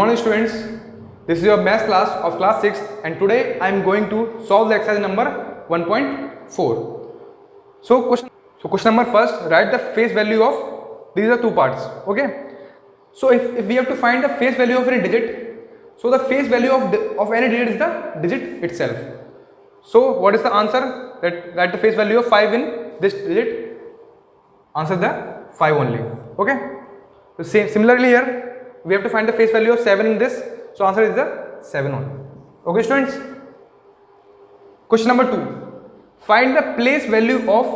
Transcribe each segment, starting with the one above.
morning students, this is your math class of class 6 and today I am going to solve the exercise number 1.4. So question number first, write the face value of, these are two parts, okay. So if we have to find the face value of any digit, so the face value of any digit is the digit itself. So what is the answer? Write the face value of 5 in this digit, answer the 5 only, okay. So similarly here we have to find the face value of 7 in this, so answer is the 7 only, okay students. Question number 2, find the place value of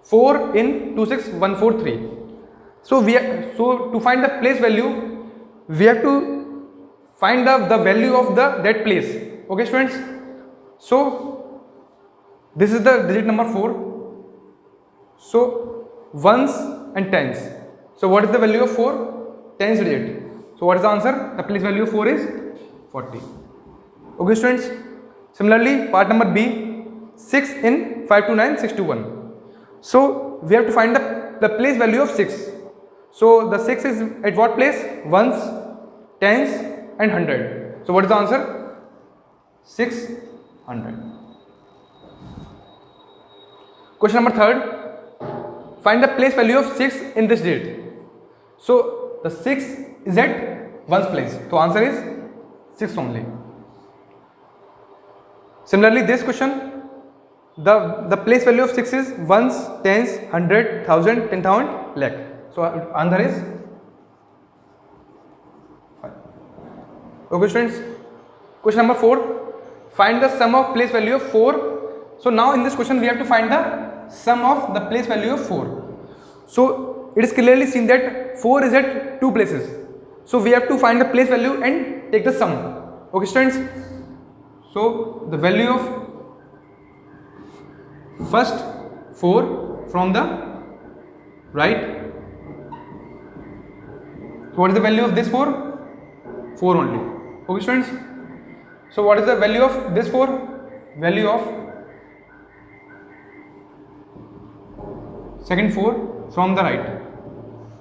4 in 26143. So to find the place value, we have to find the value of that place, okay students. So this is the digit number 4, so ones and tens. So what is the value of 4? Tens digit. So what is the answer? The place value of 4 is 40. Okay students. Similarly, part number B, 6 in 529,621. So we have to find the place value of 6. So the 6 is at what place? Ones, tens and 100. So what is the answer? 600. Question number 3, find the place value of 6 in this digit. So the 6 is at ones place, so answer is 6 only. Similarly, this question, the place value of 6 is ones, tens, 100, 1000, 10,000, lakh. So answer is 5. Okay students. Question number 4, find the sum of place value of 4. So now in this question we have to find the sum of the place value of 4. So it is clearly seen that 4 is at two places. So we have to find the place value and take the sum. Okay students. So the value of first 4 from the right. So what is the value of this 4? 4 only. Okay students. So what is the value of this 4? Value of second 4 from the right.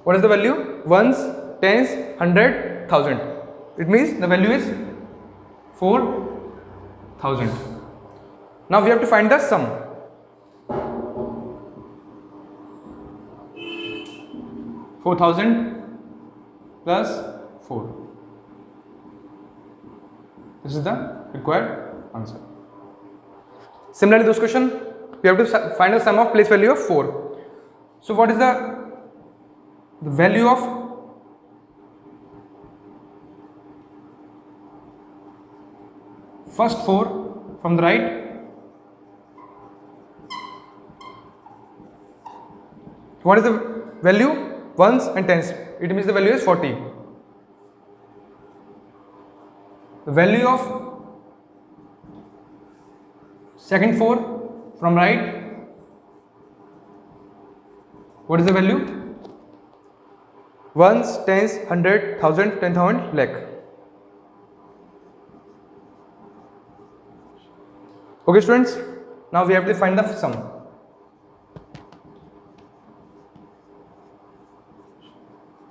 What is the value? Ones, tens, 100, 1000. It means the value is 4000. Now we have to find the sum. (4,000) plus 4. This is the required answer. Similarly, this question we have to find the sum of place value of 4. So what is the value of first 4 from the right? What is the value? Ones and tens. It means the value is 40. The value of second 4 from right. What is the value? Ones, tens, 100, 1000, 10,000, lakh. Okay students, now we have to find the sum.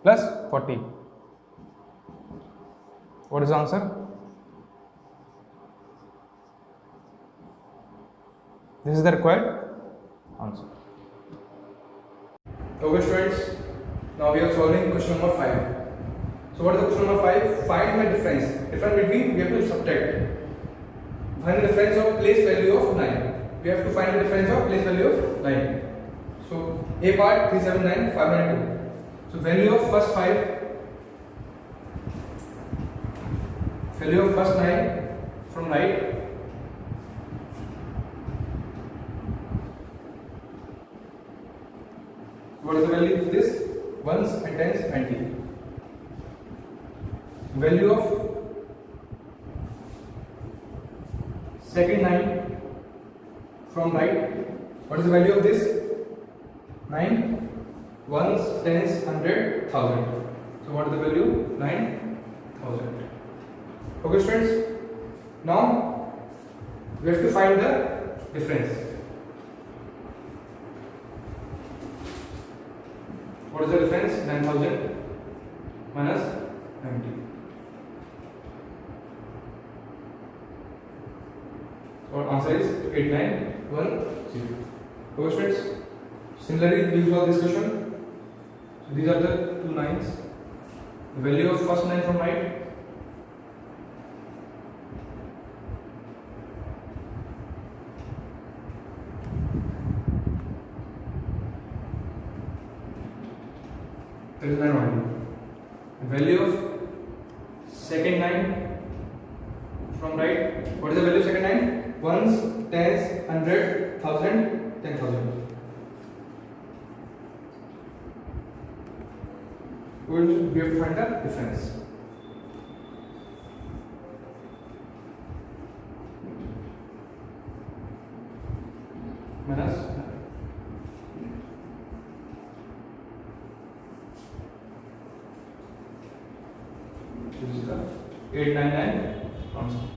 Plus 40. What is the answer? This is the required answer. Okay students, now we are solving question number 5. So what is the question number 5? Find the difference between, we have to subtract. Find the difference of place value of 9. We have to find the difference of place value of 9. So A part 379, 592. So value of first 5, value of first 9 from right. What is the value of this? Ones and tens, 90. Value of second 9 from right. What is the value of this? 9. Ones, tens, 100, 1000. So what is the value? 9,000. Okay students. Now we have to find the difference. What is the difference? 9,000 minus 90. Our answer is 8910. Okay students, similarly we will solve this question. So these are the two lines. The value of first line from right. That is 9 only. The value of second line from right. What is the value of second line? Ones, tens, 100, 1000, 10,000. We have to find the difference. Minus. This is the 899 answer.